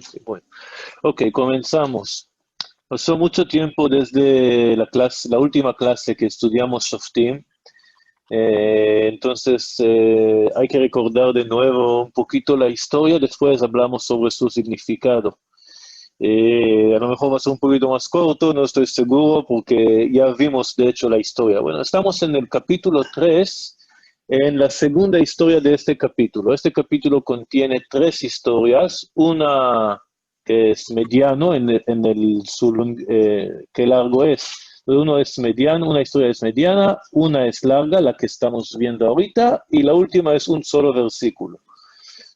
Sí, bueno. Ok, comenzamos. Pasó mucho tiempo desde la última clase que estudiamos Shoftim. Entonces hay que recordar de nuevo un poquito la historia, después hablamos sobre su significado. A lo mejor va a ser un poquito más corto, no estoy seguro, porque ya vimos de hecho la historia. Bueno, estamos en el capítulo 3, en la segunda historia de este capítulo. Este capítulo contiene tres historias, una que es mediano qué largo es. Uno es mediano, una historia es mediana, una es larga, la que estamos viendo ahorita, y la última es un solo versículo.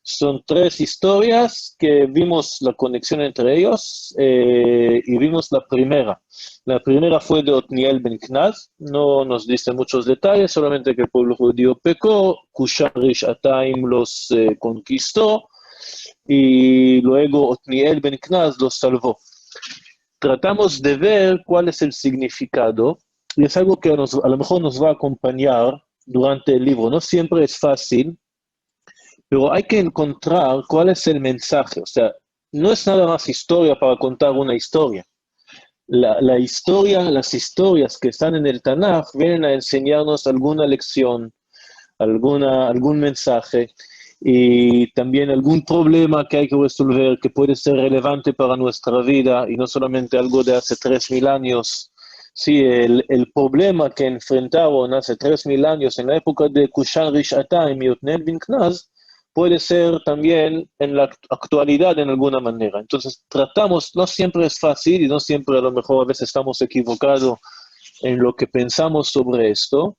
Son tres historias que vimos la conexión entre ellos y vimos la primera. La primera fue de Otniel ben Knaz, no nos dice muchos detalles, solamente que el pueblo judío pecó, Kushan Rishatayim los conquistó y luego Otniel ben Knaz los salvó. Tratamos de ver cuál es el significado y es algo que a lo mejor nos va a acompañar durante el libro. No siempre es fácil, pero hay que encontrar cuál es el mensaje. O sea, no es nada más historia para contar una historia. La historia, las historias que están en el Tanaj vienen a enseñarnos alguna lección, algún mensaje y también algún problema que hay que resolver que puede ser relevante para nuestra vida y no solamente algo de hace 3000 años. Sí, el problema que enfrentaron hace 3000 años en la época de Kushan Rishatayim y Otniel ben Knaz puede ser también en la actualidad en alguna manera. Entonces tratamos, no siempre es fácil y no siempre a lo mejor a veces estamos equivocados en lo que pensamos sobre esto,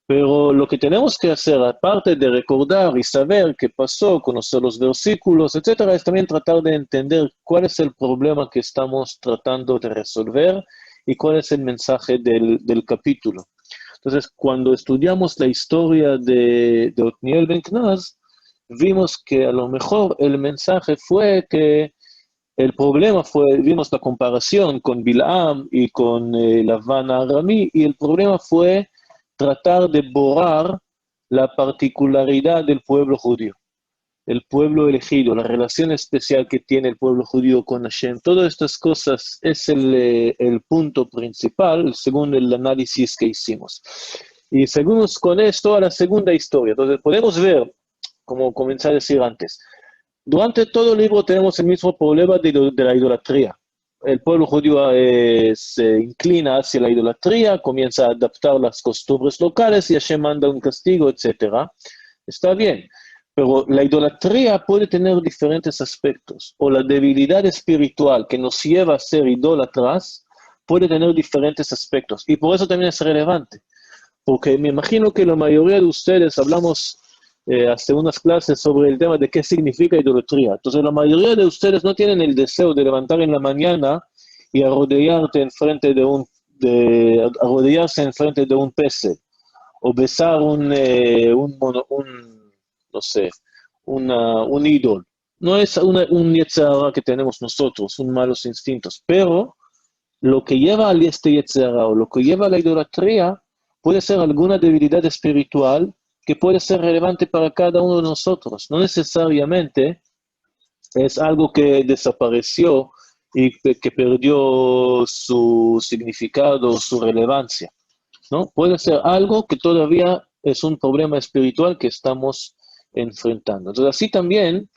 pero lo que tenemos que hacer, aparte de recordar y saber qué pasó, conocer los versículos, etcétera, es también tratar de entender cuál es el problema que estamos tratando de resolver y cuál es el mensaje del capítulo. Entonces, cuando estudiamos la historia de Otniel ben Knaz, vimos que a lo mejor el mensaje fue que el problema fue, vimos la comparación con Bilam y con Lavan Aramí, y el problema fue tratar de borrar la particularidad del pueblo judío, el pueblo elegido, la relación especial que tiene el pueblo judío con Hashem. Todas estas cosas es el punto principal, según el análisis que hicimos. Y seguimos con esto a la segunda historia. Entonces podemos ver, como comencé a decir antes, durante todo el libro tenemos el mismo problema de la idolatría. El pueblo judío se inclina hacia la idolatría, comienza a adaptar las costumbres locales y Hashem manda un castigo, etc. Está bien, pero la idolatría puede tener diferentes aspectos, o la debilidad espiritual que nos lleva a ser idólatras puede tener diferentes aspectos, y por eso también es relevante, porque me imagino que la mayoría de ustedes hablamos hace unas clases sobre el tema de qué significa idolatría. Entonces, la mayoría de ustedes no tienen el deseo de levantar en la mañana y arrodillarte enfrente arrodillarse enfrente de un pez o besar no sé, un ídolo. No es un yetzirah que tenemos nosotros, un malos instintos, pero lo que lleva a este yetzirah o lo que lleva a la idolatría puede ser alguna debilidad espiritual que puede ser relevante para cada uno de nosotros. No necesariamente es algo que desapareció y que perdió su significado, su relevancia, ¿no? Puede ser algo que todavía es un problema espiritual que estamos enfrentando. Entonces, así también,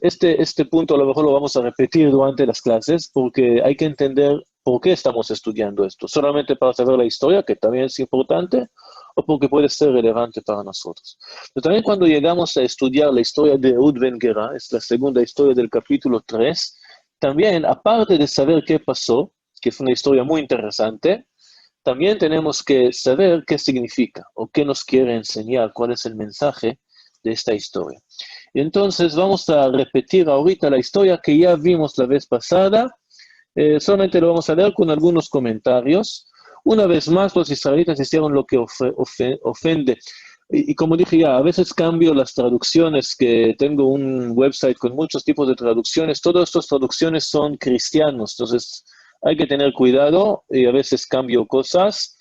este punto a lo mejor lo vamos a repetir durante las clases porque hay que entender por qué estamos estudiando esto. Solamente para saber la historia, que también es importante, o porque puede ser relevante para nosotros. Pero también cuando llegamos a estudiar la historia de Ehud Ben Gera, es la segunda historia del capítulo 3, también, aparte de saber qué pasó, que fue una historia muy interesante, también tenemos que saber qué significa o qué nos quiere enseñar, cuál es el mensaje de esta historia. Y entonces vamos a repetir ahorita la historia que ya vimos la vez pasada, solamente lo vamos a leer con algunos comentarios. Una vez más, los israelitas hicieron lo que ofende. Y como dije ya, a veces cambio las traducciones, que tengo un website con muchos tipos de traducciones. Todas estas traducciones son cristianos, entonces hay que tener cuidado y a veces cambio cosas.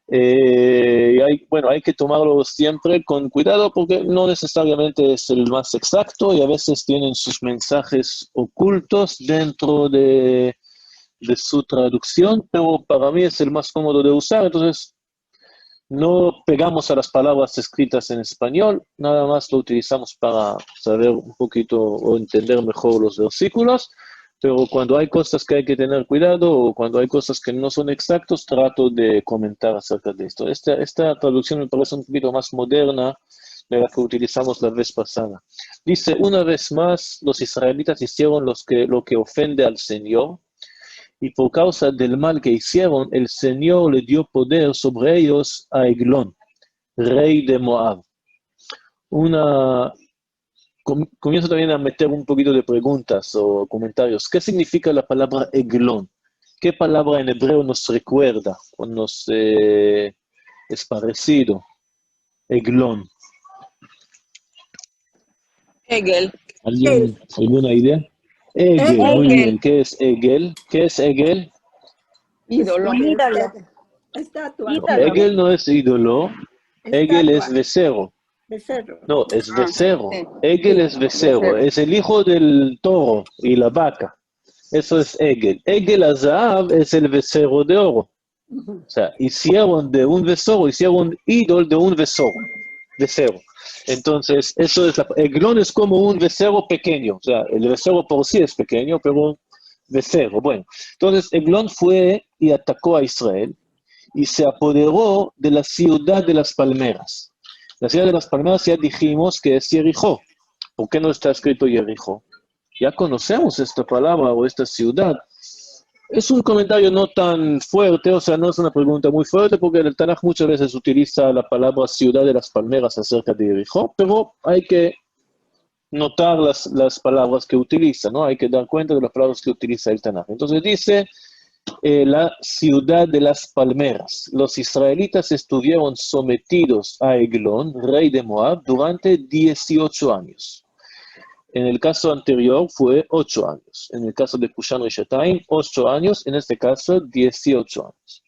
Bueno, hay que tomarlo siempre con cuidado porque no necesariamente es el más exacto y a veces tienen sus mensajes ocultos dentro de su traducción, pero para mí es el más cómodo de usar, entonces no pegamos a las palabras escritas en español, nada más lo utilizamos para saber un poquito o entender mejor los versículos, pero cuando hay cosas que hay que tener cuidado o cuando hay cosas que no son exactos, trato de comentar acerca de esto. Esta traducción me parece un poquito más moderna de la que utilizamos la vez pasada. Dice, una vez más, los israelitas hicieron lo que ofende al Señor, y por causa del mal que hicieron, el Señor le dio poder sobre ellos a Eglón, rey de Moab. Comienzo también a meter un poquito de preguntas o comentarios. ¿Qué significa la palabra Eglón? ¿Qué palabra en hebreo nos recuerda o nos es parecido? Eglón. Egel. ¿Alguna idea? Egel, muy bien. ¿Qué es Egel? ¿Qué es Egel? Ídolo. Estatua. No, Egel no es ídolo. Egel es becerro. Becerro. No, es becerro. Sí. Egel es becerro. Becerro. Es el hijo del toro y la vaca. Eso es Egel. Egel Azahab es el becerro de oro. O sea, hicieron de un becerro, hicieron un ídolo de un becerro. Entonces, eso es Eglón es como un becerro pequeño. O sea, el becerro por sí es pequeño, pero becerro. Bueno, entonces Eglón fue y atacó a Israel y se apoderó de la ciudad de las palmeras. La ciudad de las palmeras ya dijimos que es Jericó. ¿Por qué no está escrito Jericó? Ya conocemos esta palabra o esta ciudad. Es un comentario no tan fuerte, o sea, no es una pregunta muy fuerte, porque el Tanaj muchas veces utiliza la palabra ciudad de las palmeras acerca de Jericó, pero hay que notar las palabras que utiliza, ¿no? Hay que dar cuenta de las palabras que utiliza el Tanaj. Entonces dice, la ciudad de las palmeras. Los israelitas estuvieron sometidos a Eglón, rey de Moab, durante 18 años. En el caso anterior fue 8 años. En el caso de Kushan Rishatayim, 8 años. En este caso, 18 años.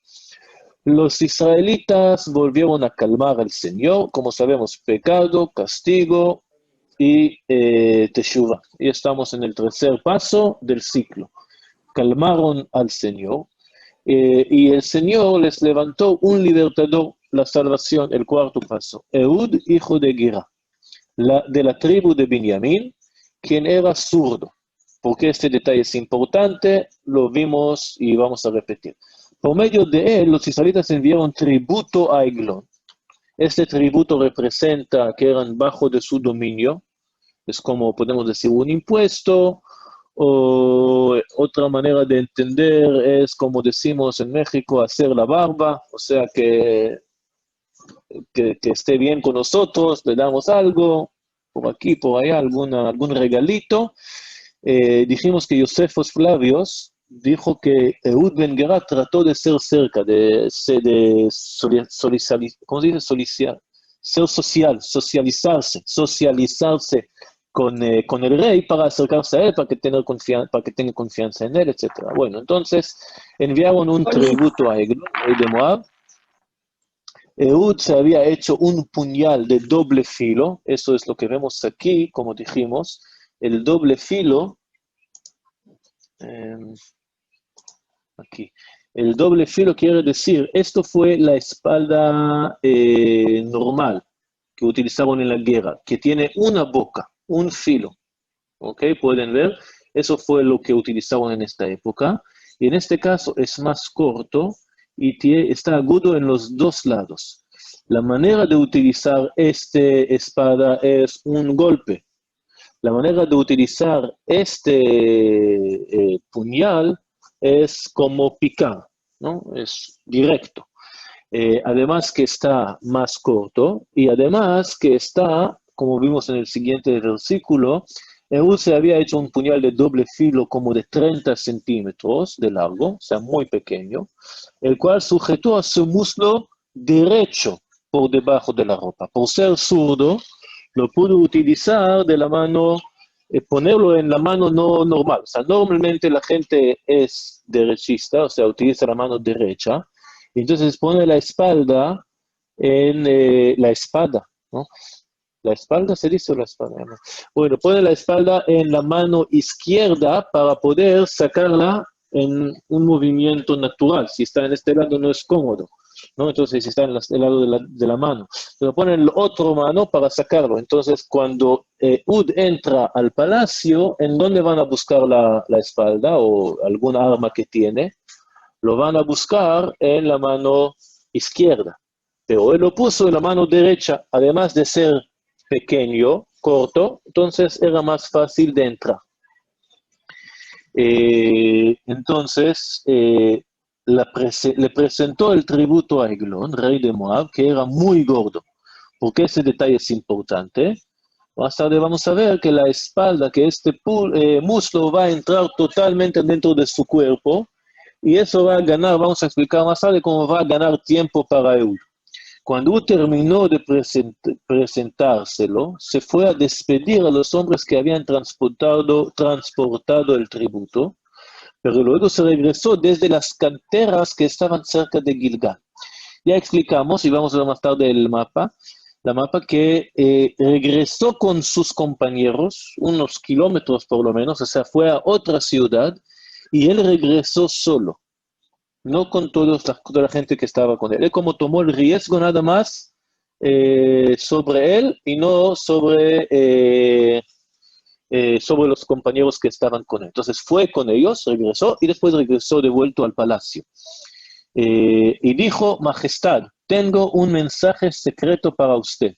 Los israelitas volvieron a calmar al Señor, como sabemos, pecado, castigo y teshuva. Y estamos en el tercer paso del ciclo. Calmaron al Señor, y el Señor les levantó un libertador, la salvación, el cuarto paso. Ehud, hijo de Gira, de la tribu de Benjamín, quien era zurdo. Porque este detalle es importante, lo vimos y vamos a repetir. Por medio de él, los israelitas enviaron tributo a Eglón. Este tributo representa que eran bajo de su dominio, es como podemos decir un impuesto, o otra manera de entender es como decimos en México, hacer la barba, o sea que esté bien con nosotros, le damos algo, por aquí, por allá, algún regalito. Dijimos que Josefos Flavios dijo que Ehud Ben Gera trató de ser cerca, ¿cómo se dice? Ser social, socializarse con el rey para acercarse a él, para que tenga confianza en él, etc. Bueno, entonces enviaron un tributo a Eglón, rey de Moab. Ehud se había hecho un puñal de doble filo, eso es lo que vemos aquí, como dijimos, el doble filo, aquí, el doble filo quiere decir, esto fue la espada normal que utilizaron en la guerra, que tiene una boca, un filo, ¿ok? Pueden ver, eso fue lo que utilizaron en esta época, y en este caso es más corto y está agudo en los dos lados. La manera de utilizar esta espada es un golpe. La manera de utilizar este puñal es como picar, ¿no? Es directo. Además que está más corto y además que está, como vimos en el siguiente versículo, Ehud se había hecho un puñal de doble filo como de 30 centímetros de largo, o sea, muy pequeño, el cual sujetó a su muslo derecho por debajo de la ropa. Por ser zurdo, lo pudo utilizar de la mano, ponerlo en la mano no normal. O sea, normalmente la gente es derechista, o sea, utiliza la mano derecha. Y entonces pone la espalda en la espada, ¿no? ¿La espalda se dice o la espada? Bueno, pone la espalda en la mano izquierda para poder sacarla en un movimiento natural. Si está en este lado no es cómodo, ¿no? Entonces si está en el lado de la mano. Pero pone el otro mano para sacarlo. Entonces cuando Ud entra al palacio, ¿en dónde van a buscar la espalda o algún arma que tiene? Lo van a buscar en la mano izquierda. Pero él lo puso en la mano derecha, además de ser pequeño, corto, entonces era más fácil de entrar. Entonces, le presentó el tributo a Eglón, rey de Moab, que era muy gordo. ¿Por qué ese detalle es importante? Más tarde vamos a ver que la espalda, que este muslo va a entrar totalmente dentro de su cuerpo, y eso va a ganar, vamos a explicar más tarde cómo va a ganar tiempo para Eud. Cuando terminó de presentárselo, se fue a despedir a los hombres que habían transportado el tributo, pero luego se regresó desde las canteras que estaban cerca de Gilgal. Ya explicamos, y vamos a ver más tarde la mapa que regresó con sus compañeros, unos kilómetros por lo menos, o sea, fue a otra ciudad, y él regresó solo. No con toda la gente que estaba con él. Él como tomó el riesgo nada más sobre él y no sobre los compañeros que estaban con él. Entonces fue con ellos, regresó y después regresó de vuelta al palacio. Y dijo, Majestad, tengo un mensaje secreto para usted.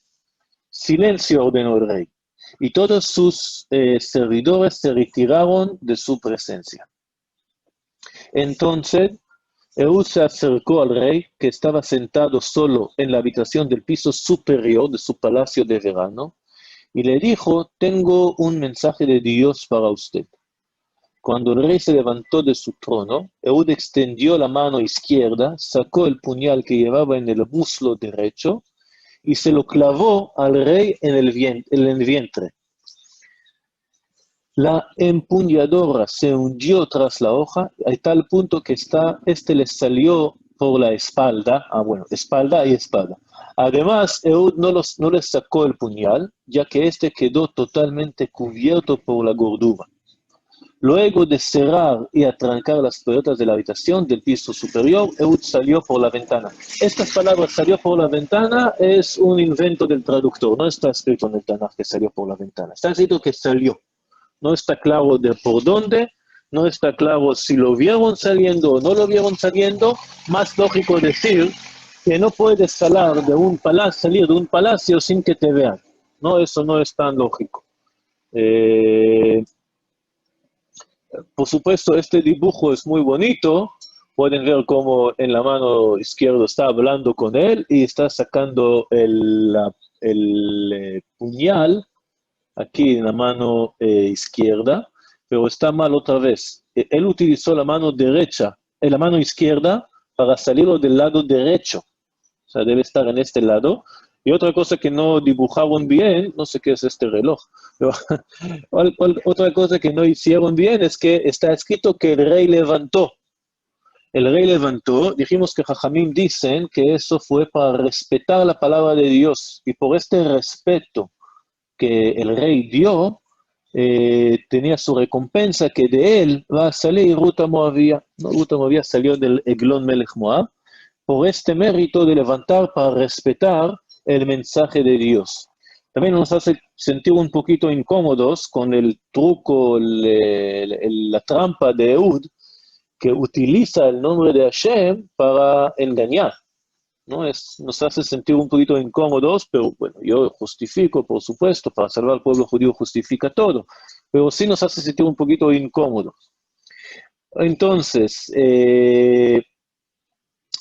Silencio, ordenó el rey. Y todos sus servidores se retiraron de su presencia. Entonces Ehud se acercó al rey, que estaba sentado solo en la habitación del piso superior de su palacio de verano, y le dijo, tengo un mensaje de Dios para usted. Cuando el rey se levantó de su trono, Ehud extendió la mano izquierda, sacó el puñal que llevaba en el muslo derecho, y se lo clavó al rey en el vientre. La empuñadora se hundió tras la hoja, a tal punto que le salió por la espalda, espalda y espalda. Además, Ehud no le sacó el puñal, ya que quedó totalmente cubierto por la gordura. Luego de cerrar y atrancar las puertas de la habitación del piso superior, Ehud salió por la ventana. Estas palabras, salió por la ventana, es un invento del traductor. No está escrito en el Tanaj que salió por la ventana. Está escrito que salió. No está claro de por dónde, no está claro si lo vieron saliendo o no lo vieron saliendo. Más lógico decir que no puedes salir de un palacio sin que te vean. No, eso no es tan lógico. Por supuesto, este dibujo es muy bonito. Pueden ver cómo en la mano izquierda está hablando con él y está sacando el puñal aquí en la mano izquierda, pero está mal otra vez. Él utilizó la mano derecha, la mano izquierda, para salirlo del lado derecho. O sea, debe estar en este lado. Y otra cosa que no dibujaron bien, no sé qué es este reloj, pero otra cosa que no hicieron bien es que está escrito que el rey levantó. El rey levantó, dijimos que Jajamim dicen que eso fue para respetar la palabra de Dios. Y por este respeto que el rey dio, tenía su recompensa, que de él va a salir Ruta Moabía. ¿No? Ruta Moabía salió del Eglón Melech Moab, por este mérito de levantar para respetar el mensaje de Dios. También nos hace sentir un poquito incómodos con el truco, la trampa de Ehud, que utiliza el nombre de Hashem para engañar. ¿No? Nos hace sentir un poquito incómodos, pero bueno, yo justifico, por supuesto, para salvar al pueblo judío justifica todo, pero sí nos hace sentir un poquito incómodos. Entonces,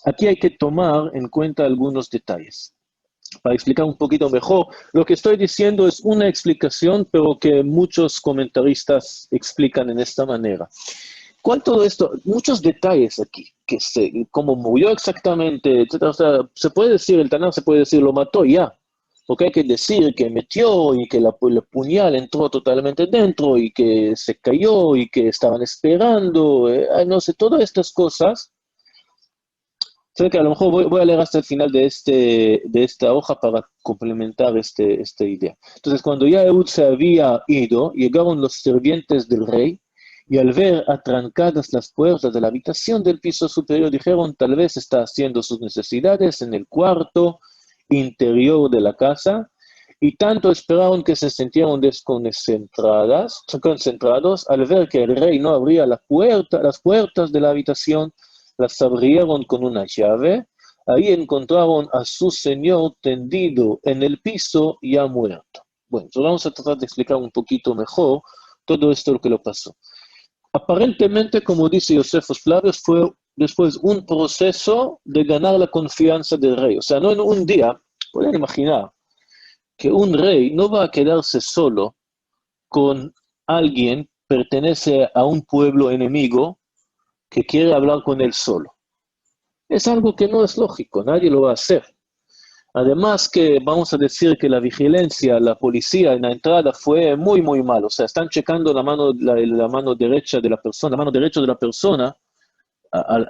aquí hay que tomar en cuenta algunos detalles. Para explicar un poquito mejor, lo que estoy diciendo es una explicación, pero que muchos comentaristas explican en esta manera. ¿Cuál todo esto? Muchos detalles aquí, cómo murió exactamente, etc. O sea, se puede decir, el Tanaj se puede decir, lo mató ya, porque hay que decir que metió y que el puñal entró totalmente dentro y que se cayó y que estaban esperando, no sé, todas estas cosas Sé que a lo mejor voy a leer hasta el final de esta hoja para complementar esta idea. Entonces, cuando ya Ehud se había ido, llegaron los sirvientes del rey, y al ver atrancadas las puertas de la habitación del piso superior, dijeron, tal vez está haciendo sus necesidades en el cuarto interior de la casa, y tanto esperaron que se sintieron concentrados al ver que el rey no abría las puertas de la habitación, las abrieron con una llave. Ahí encontraron a su señor tendido en el piso ya muerto. Bueno, entonces vamos a tratar de explicar un poquito mejor todo esto lo que lo pasó. Aparentemente, como dice Josefos Flavios, fue después un proceso de ganar la confianza del rey. O sea, no en un día, pueden imaginar que un rey no va a quedarse solo con alguien pertenece a un pueblo enemigo que quiere hablar con él solo. Es algo que no es lógico, nadie lo va a hacer. Además que vamos a decir que la vigilancia, la policía en la entrada fue muy, muy mal. O sea, están checando la mano derecha de la persona. La mano derecha de la persona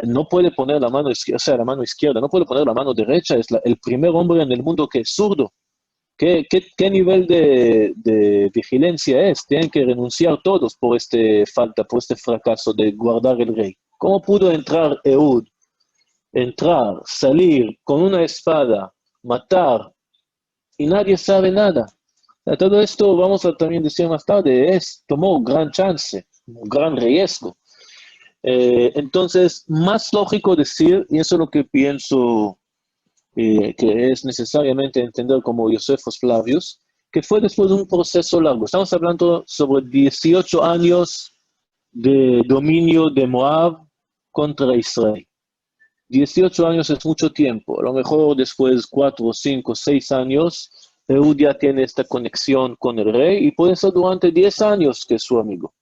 no puede poner la mano izquierda, o sea, la mano izquierda, no puede poner la mano derecha. Es el primer hombre en el mundo que es zurdo. ¿Qué nivel de vigilancia es? Tienen que renunciar todos por por este fracaso de guardar el rey. ¿Cómo pudo entrar Ehud? Entrar, salir con una espada, matar, y nadie sabe nada. Todo esto, vamos a también decir más tarde, tomó un gran chance, un gran riesgo. Entonces, más lógico decir, y eso es lo que pienso que es necesariamente entender como Josefos Flavius, que fue después de un proceso largo. Estamos hablando sobre 18 años de dominio de Moab contra Israel. 18 años es mucho tiempo. A lo mejor después 4, 5, 6 años, Ehud ya tiene esta conexión con el rey y puede ser durante 10 años que es su amigo.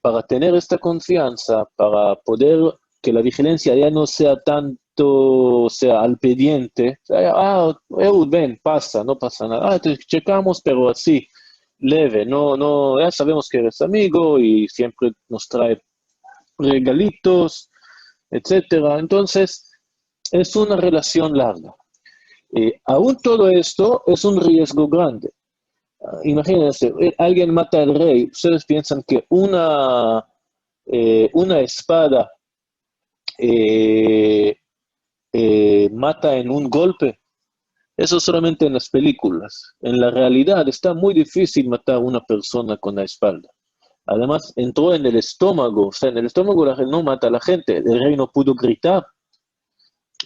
Para tener esta confianza, para poder que la vigilancia ya no sea tanto, o sea, al pendiente. Ehud, ven, pasa, no pasa nada. Te checamos, pero así, leve. No, ya sabemos que eres amigo y siempre nos trae regalitos, etcétera. Entonces, es una relación larga. Aún todo esto es un riesgo grande. Imagínense, alguien mata al rey. Ustedes piensan que una espada mata en un golpe. Eso solamente en las películas. En la realidad está muy difícil matar a una persona con la espalda. Además, entró en el estómago. O sea, en el estómago no mata a la gente. El rey no pudo gritar.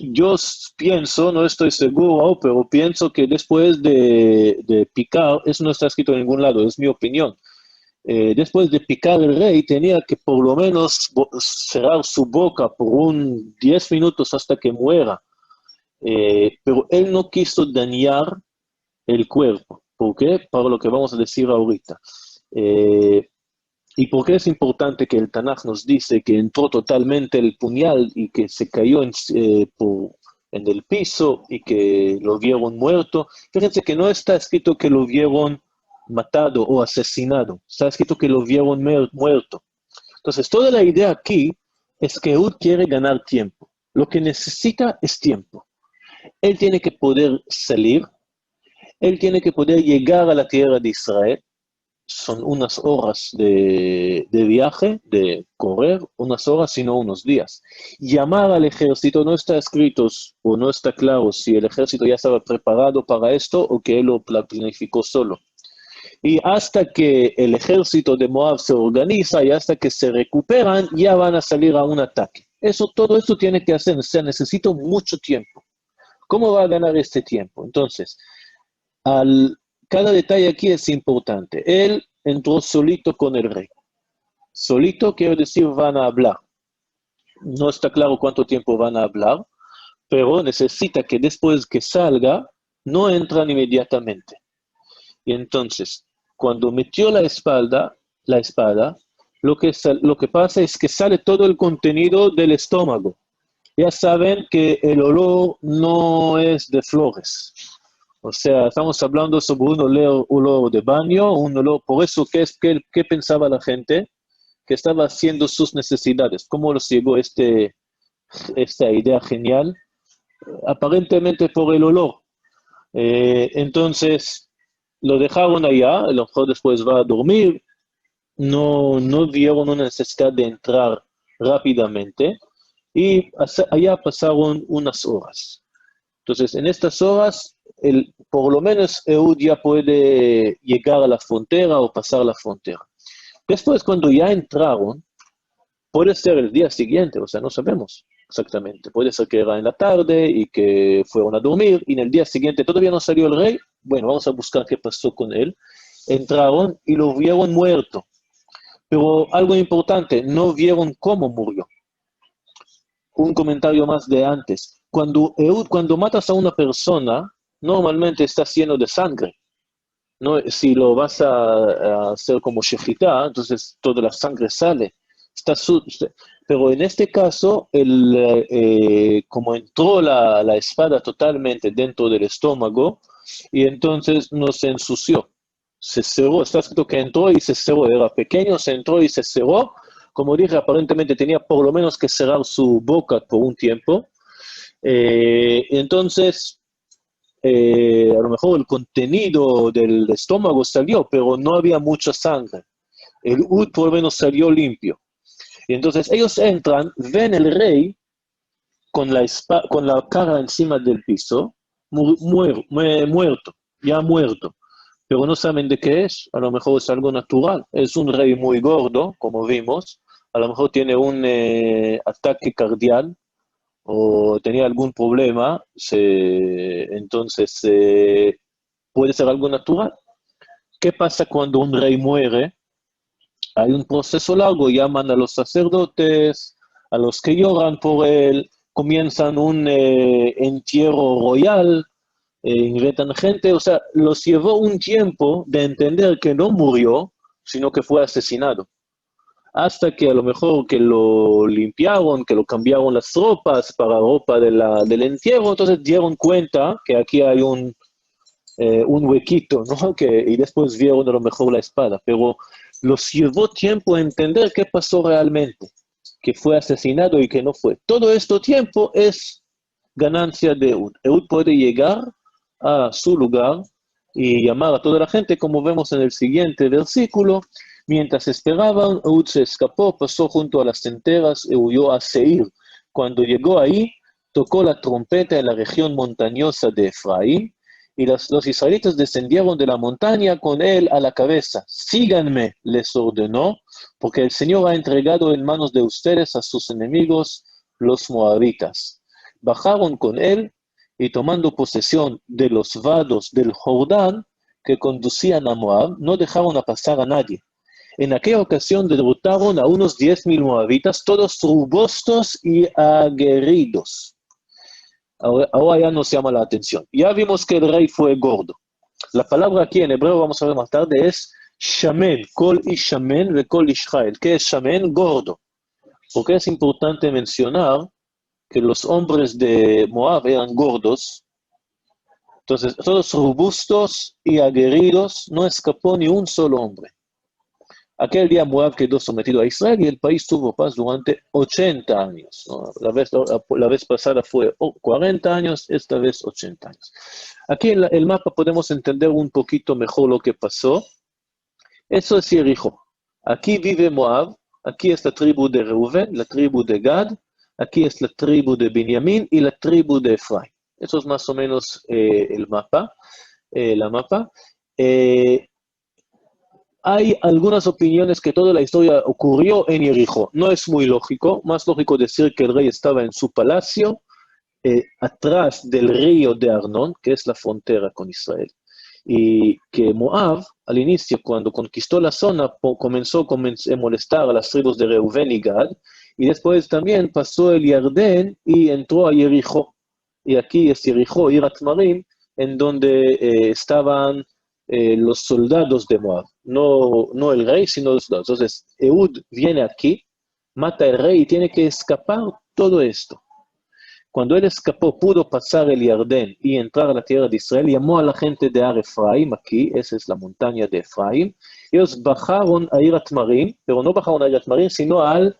Yo pienso, no estoy seguro, pero pienso que después de picar, eso no está escrito en ningún lado, es mi opinión. Después de picar el rey, tenía que por lo menos cerrar su boca por 10 minutos hasta que muera. Pero él no quiso dañar el cuerpo. ¿Por qué? Para lo que vamos a decir ahorita. ¿Y por qué es importante que el Tanaj nos dice que entró totalmente el puñal y que se cayó en el piso y que lo vieron muerto? Fíjense que no está escrito que lo vieron matado o asesinado. Está escrito que lo vieron muerto. Entonces, toda la idea aquí es que Ehud quiere ganar tiempo. Lo que necesita es tiempo. Él tiene que poder salir, él tiene que poder llegar a la tierra de Israel. Son unas horas de viaje, de correr, unas horas, sino unos días. Llamar al ejército, no está escrito o no está claro si el ejército ya estaba preparado para esto o que él lo planificó solo. Y hasta que el ejército de Moab se organiza y hasta que se recuperan, ya van a salir a un ataque. Todo esto tiene que hacer, o sea, necesita mucho tiempo. ¿Cómo va a ganar este tiempo? Entonces, cada detalle aquí es importante. Él entró solito con el rey. Solito quiere decir van a hablar. No está claro cuánto tiempo van a hablar, pero necesita que después que salga, no entran inmediatamente. Y entonces, cuando metió la espada, lo que pasa es que sale todo el contenido del estómago. Ya saben que el olor no es de flores. O sea, estamos hablando sobre un olor de baño, un olor, por eso, ¿qué pensaba la gente? Que estaba haciendo sus necesidades. ¿Cómo los llegó este esta idea genial, aparentemente por el olor. Entonces, lo dejaron allá, a lo mejor después va a dormir, no vieron una necesidad de entrar rápidamente, y allá pasaron unas horas. Entonces, en estas horas, por lo menos Ehud ya puede llegar a la frontera o pasar la frontera. Después, cuando ya entraron, puede ser el día siguiente, o sea, no sabemos exactamente. Puede ser que era en la tarde y que fueron a dormir, y en el día siguiente todavía no salió el rey. Bueno, vamos a buscar qué pasó con él. Entraron y lo vieron muerto. Pero algo importante, no vieron cómo murió. Un comentario más de antes. Cuando matas a una persona, normalmente está lleno de sangre. ¿No? Si lo vas a hacer como shechitá, entonces toda la sangre sale. Pero en este caso, como entró la espada totalmente dentro del estómago, y entonces no se ensució. Se cerró, está escrito que entró y se cerró. Era pequeño, se entró y se cerró. Como dije, aparentemente tenía por lo menos que cerrar su boca por un tiempo. Entonces, a lo mejor el contenido del estómago salió, pero no había mucha sangre. El ud por lo menos salió limpio. Y entonces ellos entran, ven el rey con la cara encima del piso, muerto, ya muerto. Pero no saben de qué es, a lo mejor es algo natural. Es un rey muy gordo, como vimos, a lo mejor tiene un ataque cardíaco, o tenía algún problema, entonces puede ser algo natural. ¿Qué pasa cuando un rey muere? Hay un proceso largo, llaman a los sacerdotes, a los que lloran por él, comienzan un entierro royal, invitan gente, o sea, los llevó un tiempo de entender que no murió, sino que fue asesinado. Hasta que a lo mejor que lo limpiaron, que lo cambiaron las ropas para ropa del entierro, entonces dieron cuenta que aquí hay un huequito, ¿no? Y después vieron a lo mejor la espada, pero los llevó tiempo a entender qué pasó realmente, que fue asesinado y que no fue. Todo este tiempo es ganancia de Ehud. Ehud puede llegar a su lugar y llamar a toda la gente, como vemos en el siguiente versículo. Mientras esperaban, Ehud se escapó, pasó junto a las enteras y huyó a Seir. Cuando llegó ahí, tocó la trompeta en la región montañosa de Efraín, y los israelitas descendieron de la montaña con él a la cabeza. Síganme, les ordenó, porque el Señor ha entregado en manos de ustedes a sus enemigos, los moabitas. Bajaron con él y tomando posesión de los vados del Jordán que conducían a Moab, no dejaron a pasar a nadie. En aquella ocasión derrotaron a unos 10,000 moabitas, todos robustos y aguerridos. Ahora ya nos llama la atención. Ya vimos que el rey fue gordo. La palabra aquí en hebreo, vamos a ver más tarde, es shamen, kol ish shamen ve kol ish chayil. ¿Qué es shamen? Gordo. Porque es importante mencionar que los hombres de Moab eran gordos. Entonces, todos robustos y aguerridos, no escapó ni un solo hombre. Aquel día Moab quedó sometido a Israel y el país tuvo paz durante 80 años. ¿No? La vez pasada fue 40 años, esta vez 80 años. Aquí en el mapa podemos entender un poquito mejor lo que pasó. Eso es Jericó. Aquí vive Moab, aquí es la tribu de Reuven, la tribu de Gad, aquí es la tribu de Benjamín y la tribu de Efraín. Eso es más o menos el mapa, la mapa. Hay algunas opiniones que toda la historia ocurrió en Jericó. No es muy lógico, más lógico decir que el rey estaba en su palacio, atrás del río de Arnón, que es la frontera con Israel. Y que Moab, al inicio, cuando conquistó la zona, comenzó a molestar a las tribus de Reuven y Gad, y después también pasó el Jardín y entró a Jericó. Y aquí es Jericó, Irat Marim, en donde estaban los soldados de Moab, no el rey, sino los soldados. Entonces, Ehud viene aquí, mata al rey y tiene que escapar todo esto. Cuando él escapó, pudo pasar el Jardín y entrar a la tierra de Israel, llamó a la gente de Ar Efraim, aquí, esa es la montaña de Efraim. Ellos bajaron a Irat Marim, pero no bajaron a Irat Marim, sino al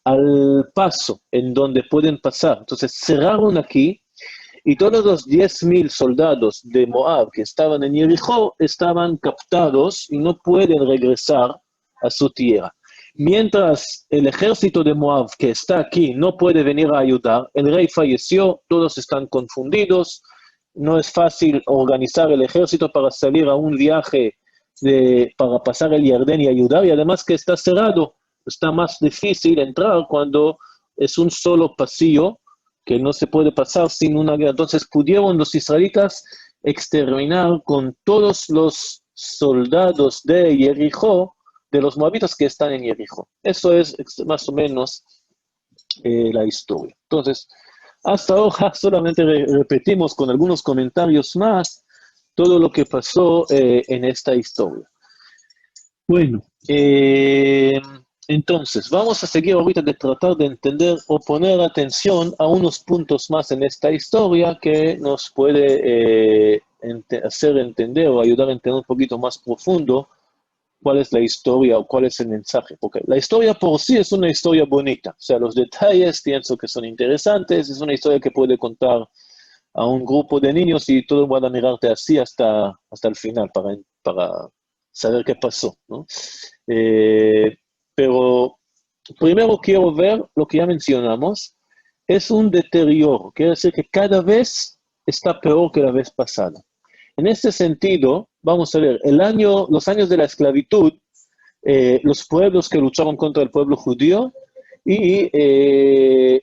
al paso en donde pueden pasar. Entonces cerraron aquí y todos los 10.000 soldados de Moab que estaban en Jericó estaban captados y no pueden regresar a su tierra. Mientras el ejército de Moab que está aquí no puede venir a ayudar, el rey falleció, todos están confundidos, no es fácil organizar el ejército para salir a un viaje para pasar el Jordán y ayudar, y además que está cerrado, está más difícil entrar cuando es un solo pasillo que no se puede pasar sin una guerra. Entonces pudieron los israelitas exterminar con todos los soldados de Jericó, de los moabitas que están en Jericó. Eso es más o menos la historia. Entonces, hasta ahora solamente repetimos con algunos comentarios más todo lo que pasó en esta historia. Bueno, entonces, vamos a seguir ahorita de tratar de entender o poner atención a unos puntos más en esta historia que nos puede hacer entender o ayudar a entender un poquito más profundo cuál es la historia o cuál es el mensaje. Porque la historia por sí es una historia bonita. O sea, los detalles pienso que son interesantes. Es una historia que puede contar a un grupo de niños y todos van a mirarte así hasta el final para saber qué pasó, ¿no? Pero primero quiero ver lo que ya mencionamos. Es un deterioro. Quiere decir que cada vez está peor que la vez pasada. En este sentido, vamos a ver, los años de la esclavitud, los pueblos que lucharon contra el pueblo judío y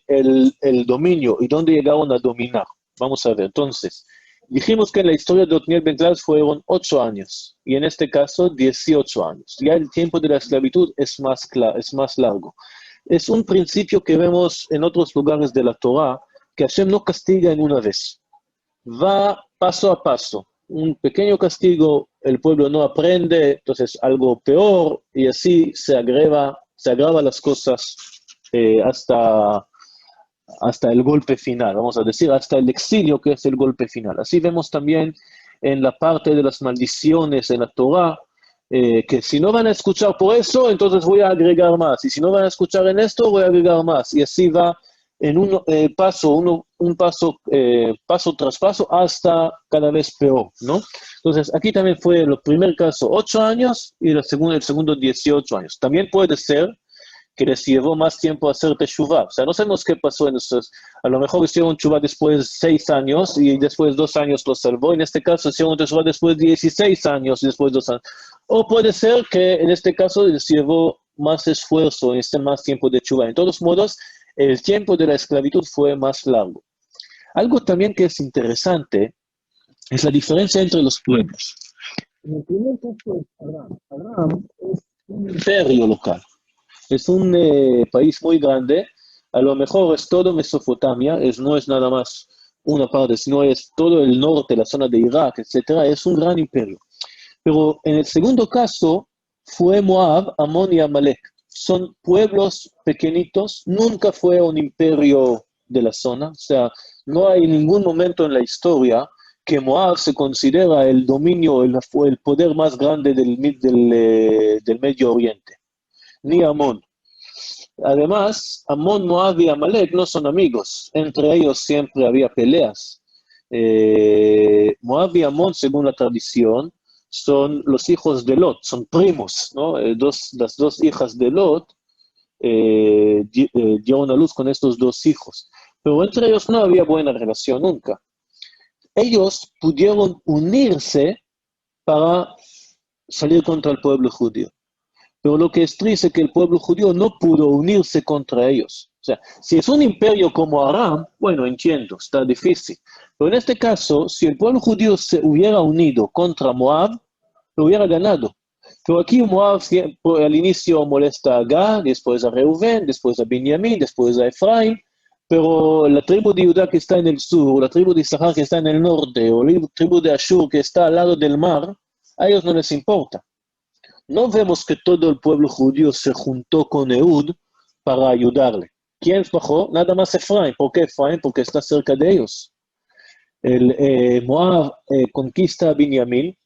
el dominio y dónde llegaron a dominar. Vamos a ver, entonces, dijimos que en la historia de Otniel Ben Glas fueron 8 años y en este caso 18 años. Ya el tiempo de la esclavitud es más largo. Es un principio que vemos en otros lugares de la Torá, que Hashem no castiga en una vez. Va paso a paso. Un pequeño castigo, el pueblo no aprende, entonces algo peor, y así se agrava las cosas hasta el golpe final, vamos a decir, hasta el exilio, que es el golpe final. Así vemos también en la parte de las maldiciones en la Torá, que si no van a escuchar por eso, entonces voy a agregar más, y si no van a escuchar en esto, voy a agregar más, y así va en un paso tras paso hasta cada vez peor, ¿no? Entonces, aquí también fue el primer caso 8 años y el segundo 18 años. También puede ser que les llevó más tiempo hacer teshuvah. O sea, no sabemos qué pasó en esos. A lo mejor hicieron teshuvah después de 6 años y después 2 años los salvó. En este caso hicieron teshuvah después de 16 años y después 2 años. O puede ser que en este caso les llevó más esfuerzo y más tiempo de teshuvah. En todos modos, el tiempo de la esclavitud fue más largo. Algo también que es interesante es la diferencia entre los pueblos. En el primer caso es Aram. Aram es un imperio local. Es un país muy grande. A lo mejor es todo Mesopotamia, no es nada más una parte, sino es todo el norte, la zona de Irak, etc. Es un gran imperio. Pero en el segundo caso fue Moab, Amón y Amalek. Son pueblos pequeñitos, nunca fue un imperio de la zona. O sea, no hay ningún momento en la historia que Moab se considera el dominio, el poder más grande del Medio Oriente. Ni Amón. Además, Amón, Moab y Amalek no son amigos. Entre ellos siempre había peleas. Moab y Amón, según la tradición, son los hijos de Lot, son primos, ¿no? Las dos hijas de Lot dieron a luz con estos 2 hijos. Pero entre ellos no había buena relación nunca. Ellos pudieron unirse para salir contra el pueblo judío. Pero lo que es triste es que el pueblo judío no pudo unirse contra ellos. O sea, si es un imperio como Aram, bueno, entiendo, está difícil. Pero en este caso, si el pueblo judío se hubiera unido contra Moab, lo hubiera ganado. Pero aquí Moab al inicio molesta a Gad, después a Reubén, después a Benjamín, después a Efraín, pero la tribu de Judá que está en el sur, la tribu de Isahar que está en el norte, o la tribu de Ashur que está al lado del mar, a ellos no les importa. No vemos que todo el pueblo judío se juntó con Ehud para ayudarle. ¿Quién bajó? Nada más Efraín. ¿Por qué Efraín? Porque está cerca de ellos. Moab conquista a Benjamín,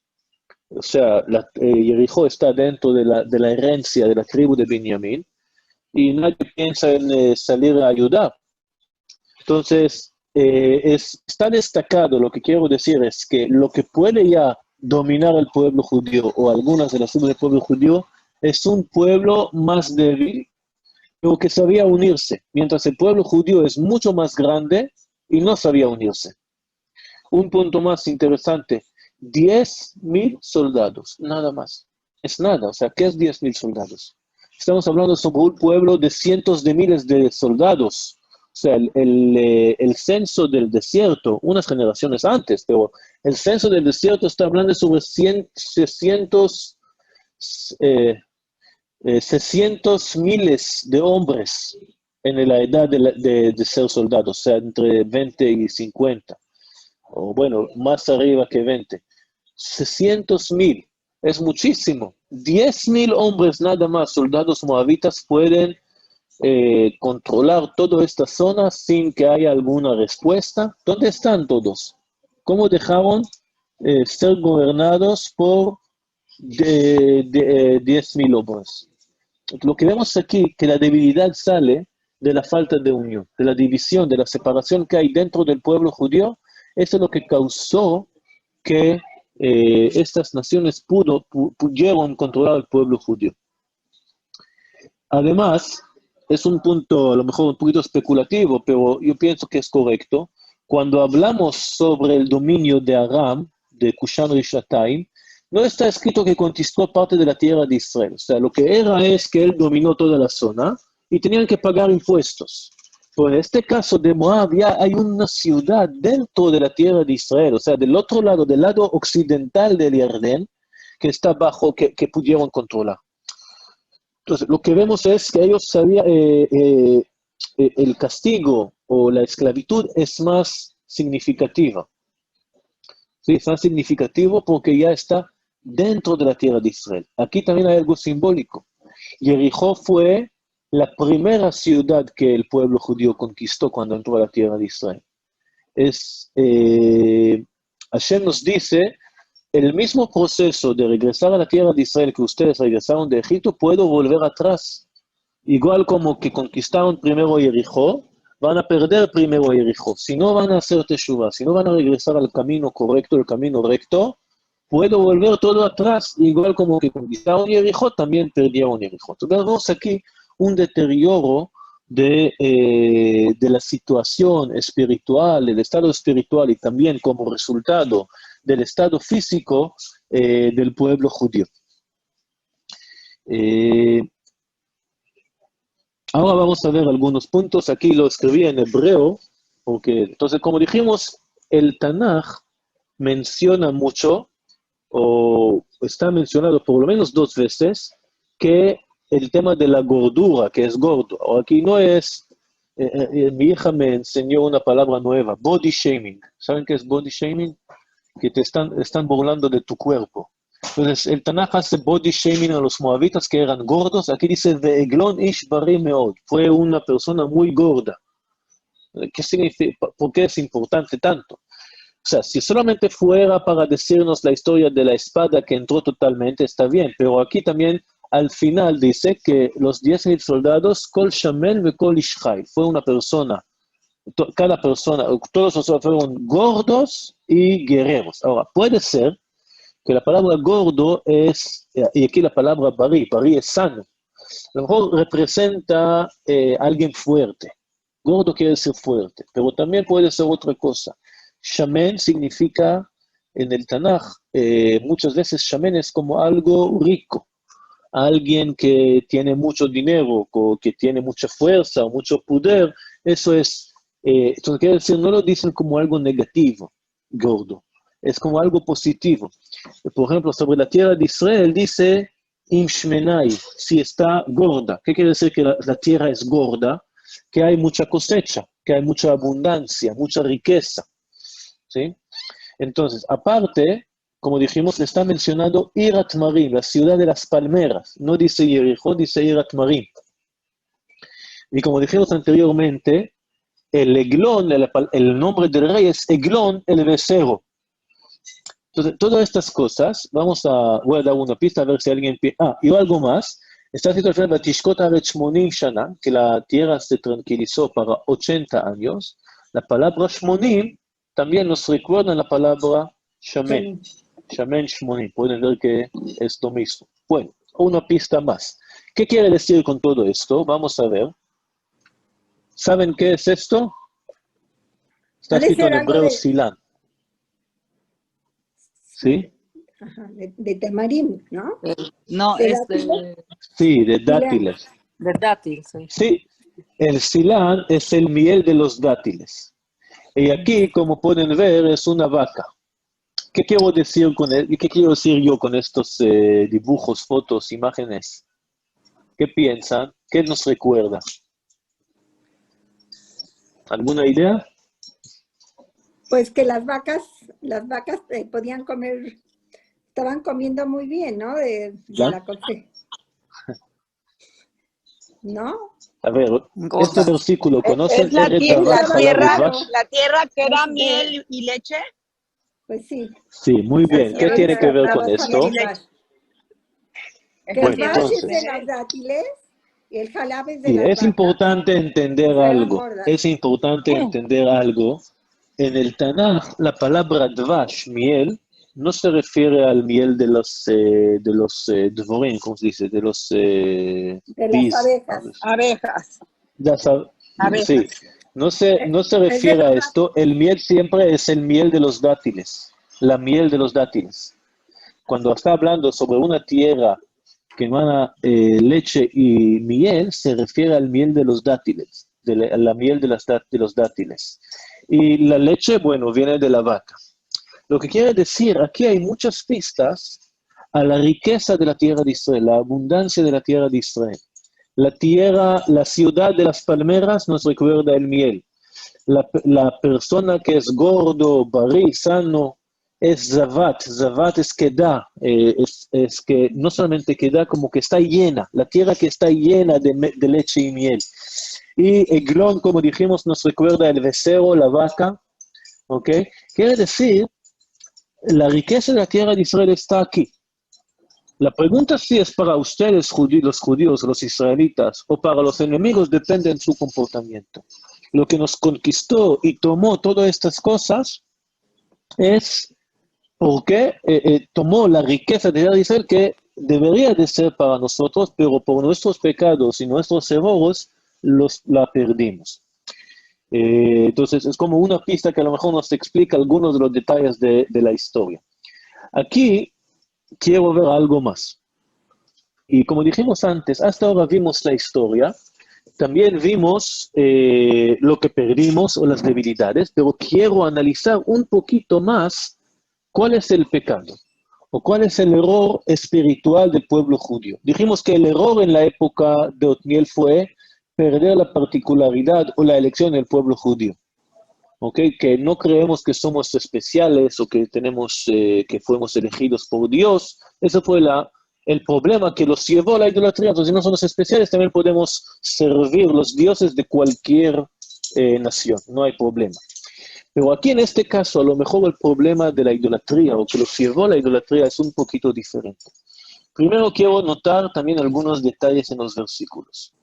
o sea, Jericó está dentro de la herencia de la tribu de Benjamín, y nadie piensa en salir a ayudar. Entonces, está destacado, lo que quiero decir es que lo que puede ya dominar al pueblo judío o algunas de las tribus del pueblo judío es un pueblo más débil, pero que sabía unirse, mientras el pueblo judío es mucho más grande y no sabía unirse. Un punto más interesante, 10.000 soldados, nada más. Es nada, o sea, ¿qué es 10.000 soldados? Estamos hablando sobre un pueblo de cientos de miles de soldados. O sea, el censo del desierto, unas generaciones antes, pero el censo del desierto está hablando sobre 600 miles de hombres en la edad de ser soldados, o sea, entre 20 y 50, o bueno, más arriba que 20. 600.000, es muchísimo. 10.000 hombres nada más, soldados moabitas, pueden controlar toda esta zona sin que haya alguna respuesta. ¿Dónde están todos? ¿Cómo dejaron ser gobernados por 10.000 hombres? Lo que vemos aquí, que la debilidad sale de la falta de unión, de la división, de la separación que hay dentro del pueblo judío. Eso es lo que causó que estas naciones pudieron controlar al pueblo judío. Además, es un punto a lo mejor un poquito especulativo, pero yo pienso que es correcto. Cuando hablamos sobre el dominio de Aram, de Kushan Rishatayim, no está escrito que conquistó parte de la tierra de Israel. O sea, lo que era es que él dominó toda la zona y tenían que pagar impuestos. Pero en este caso de Moab ya hay una ciudad dentro de la tierra de Israel, o sea, del otro lado, del lado occidental del Jordán, que está bajo, que pudieron controlar. Entonces, lo que vemos es que ellos sabían, el castigo o la esclavitud es más significativa. ¿Sí? Es más significativo porque ya está dentro de la tierra de Israel. Aquí también hay algo simbólico. Jericó fue la primera ciudad que el pueblo judío conquistó cuando entró a la tierra de Israel. Hashem nos dice, el mismo proceso de regresar a la tierra de Israel que ustedes regresaron de Egipto, puedo volver atrás. Igual como que conquistaron primero Jericó, van a perder primero Jericó. Si no van a hacer teshuvah, si no van a regresar al camino correcto, el camino recto, puedo volver todo atrás. Igual como que conquistaron Jericó, también perdieron Jericó. Entonces vemos aquí un deterioro de la situación espiritual, del estado espiritual y también como resultado del estado físico del pueblo judío. Ahora vamos a ver algunos puntos. Aquí lo escribí en hebreo, porque entonces, como dijimos, el Tanaj menciona mucho, o está mencionado por lo menos 2 veces, que el tema de la gordura, que es gordo. O aquí no es, mi hija me enseñó una palabra nueva, body shaming. ¿Saben qué es body shaming? Que te están burlando de tu cuerpo. Entonces, el Tanaj hace body shaming a los moabitas que eran gordos. Aquí dice, Ve'eglon ish bari meod. Fue una persona muy gorda. ¿Qué significa? ¿Por qué es importante tanto? O sea, si solamente fuera para decirnos la historia de la espada que entró totalmente, está bien. Pero aquí también, al final, dice que los 10.000 soldados, Kol Shamel ve Kol Ishchai. Fue una persona, cada persona, todos nosotros fueron gordos y guerreros. Ahora, puede ser que la palabra gordo es, y aquí la palabra bari es sano, a lo mejor representa alguien fuerte. Gordo quiere decir fuerte, pero también puede ser otra cosa. Shamen significa, en el Tanaj, muchas veces shamen es como algo rico, alguien que tiene mucho dinero, que tiene mucha fuerza o mucho poder. Eso es, entonces quiere decir, no lo dicen como algo negativo, gordo, es como algo positivo. Por ejemplo, sobre la tierra de Israel dice, Im Shmenai, si está gorda. ¿Qué quiere decir que la tierra es gorda? Que hay mucha cosecha, que hay mucha abundancia, mucha riqueza. ¿Sí? Entonces, aparte, como dijimos, está mencionado Irat Marim, la ciudad de las palmeras. No dice Jericó, dice Irat Marim. Y como dijimos anteriormente, el Eglón, el nombre del rey es Eglón el becerro. Entonces, todas estas cosas, voy a dar una pista a ver si alguien... y algo más, Está escrito al final, Batishkot Haaretz 80 Shana, que la tierra se tranquilizó para 80 años. La palabra Shmonim también nos recuerda la palabra Shamen. Shamen Shmonim. Pueden ver que es lo mismo. Bueno, una pista más. ¿Qué quiere decir con todo esto? Vamos a ver. ¿Saben qué es esto? Está Debe escrito en ser algo hebreo de, Silán. ¿Sí? ajá, de tamarín, ¿no? No, ¿De es dátiles? Sí, de Silán. dátiles. de dátil, sí. Sí, el Silán es el miel de los dátiles. Y aquí, como pueden ver, es una vaca. ¿Qué quiero decir qué quiero decir yo con estos dibujos, fotos, imágenes? ¿Qué piensan? ¿Qué nos recuerda? ¿Alguna idea? Pues que las vacas podían comer, estaban comiendo muy bien, ¿no? De ¿Ya? la cosecha, ¿no? A ver, este Gorda. versículo, ¿conocen? Es la, Eso la es lo Halab tierra, Udvash? la tierra que era Eso de- miel y leche. Pues sí, Sí, muy la bien. ¿Qué tierra tiene que ver con daba Miel esto? y sabor leche. vash. Es Que la el Bueno, tierra vash de es de entonces, las miel. dátiles y el jalab es de sí, las es vacas, importante que entender estaban algo. gordas. Es importante entender algo. En el Tanaj, la palabra dvash, miel, no se refiere al miel de los dvorim, ¿cómo se dice? De los De las bees. abejas. Abejas. Ya sab- sí, Abejas. no se Es de refiere los a esto. El miel siempre es el miel de los dátiles, la miel de los dátiles. Cuando está hablando sobre una tierra que emana leche y miel, se refiere al miel de los dátiles, a la miel de los dátiles. Y la leche, bueno, viene de la vaca. Lo que quiere decir, aquí hay muchas pistas a la riqueza de la tierra de Israel, la abundancia de la tierra de Israel. La tierra, la ciudad de las palmeras nos recuerda el miel. La persona que es gordo, barí, sano, es zavat. Zavat es que da, es que no solamente que da, como que está llena. La tierra que está llena de leche y miel. Y Eglón, como dijimos, nos recuerda el becerro, la vaca. ¿Ok? Quiere decir, la riqueza de la tierra de Israel está aquí. La pregunta si es para ustedes, los judíos, los israelitas, o para los enemigos, depende de su comportamiento. Lo que nos conquistó y tomó todas estas cosas es porque tomó la riqueza de Israel que debería de ser para nosotros, pero por nuestros pecados y nuestros errores la perdimos. Entonces es como una pista que a lo mejor nos explica algunos de los detalles de la historia. Aquí quiero ver algo más. Y como dijimos antes, hasta ahora vimos la historia, también vimos lo que perdimos o las debilidades, pero quiero analizar un poquito más cuál es el pecado o cuál es el error espiritual del pueblo judío. Dijimos que el error en la época de Otniel fue perder la particularidad o la elección del pueblo judío. ¿Okay? Que no creemos que somos especiales o que que fuimos elegidos por Dios. Eso fue el problema que los llevó a la idolatría. Entonces, si no somos especiales, también podemos servir los dioses de cualquier nación. No hay problema. Pero aquí en este caso, a lo mejor el problema de la idolatría o que los llevó a la idolatría es un poquito diferente. Primero quiero notar también algunos detalles en los versículos.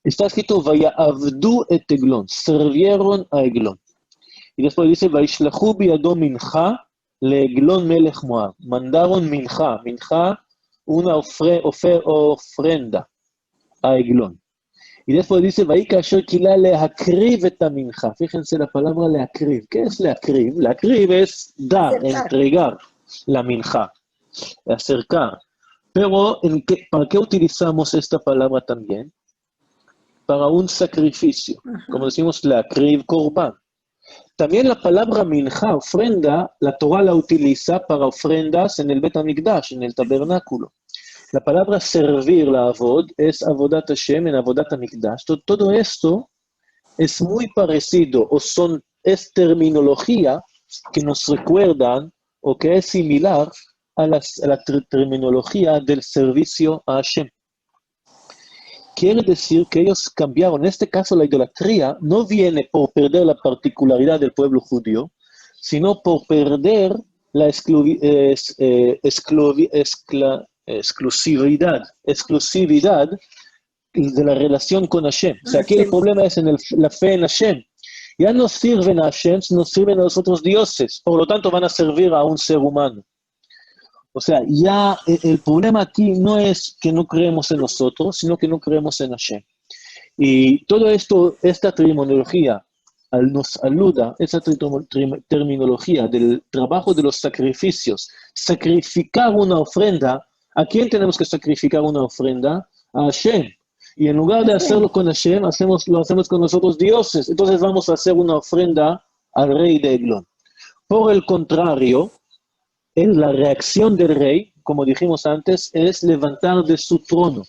Está escrito, Vaya Avdu et Eglon, sirvieron a Eglon. Y después dice, Vaishlahu biado minja leglon melech Moab. Mandaron minja, una ofrenda a Eglon. Y después dice, Vaika asher kila leakriv et minja. Fíjense la palabra leakriv. ¿Qué es leakriv? Leakriv es dar, Acercar. entregar la minja, acercar. Pero, ¿para qué utilizamos esta palabra también? Para un sacrificio. Como decimos, leakriv korban. También la palabra minja, ofrenda, la Torah la utiliza para ofrendas en el Bet HaMikdash, en el tabernáculo. La palabra servir, la avod, es avodat Hashem en avodat HaMikdash. Todo esto es muy parecido, es terminología que nos recuerdan o que es similar a la terminología del servicio a Hashem. Quiere decir que ellos cambiaron. En este caso, la idolatría no viene por perder la particularidad del pueblo judío, sino por perder la exclusividad de la relación con Hashem. O sea, aquí el problema es en la fe en Hashem. Ya no sirven a Hashem, no sirven a los otros dioses, por lo tanto van a servir a un ser humano. O sea, ya el problema aquí no es que no creemos en nosotros, sino que no creemos en Hashem. Y todo esto, esta terminología, nos ayuda, esa terminología del trabajo de los sacrificios, sacrificar una ofrenda. ¿A quién tenemos que sacrificar una ofrenda? A Hashem. Y en lugar de hacerlo con Hashem, lo hacemos con los otros dioses. Entonces vamos a hacer una ofrenda al rey de Eglón. Por el contrario, la reacción del rey, como dijimos antes, es levantar de su trono.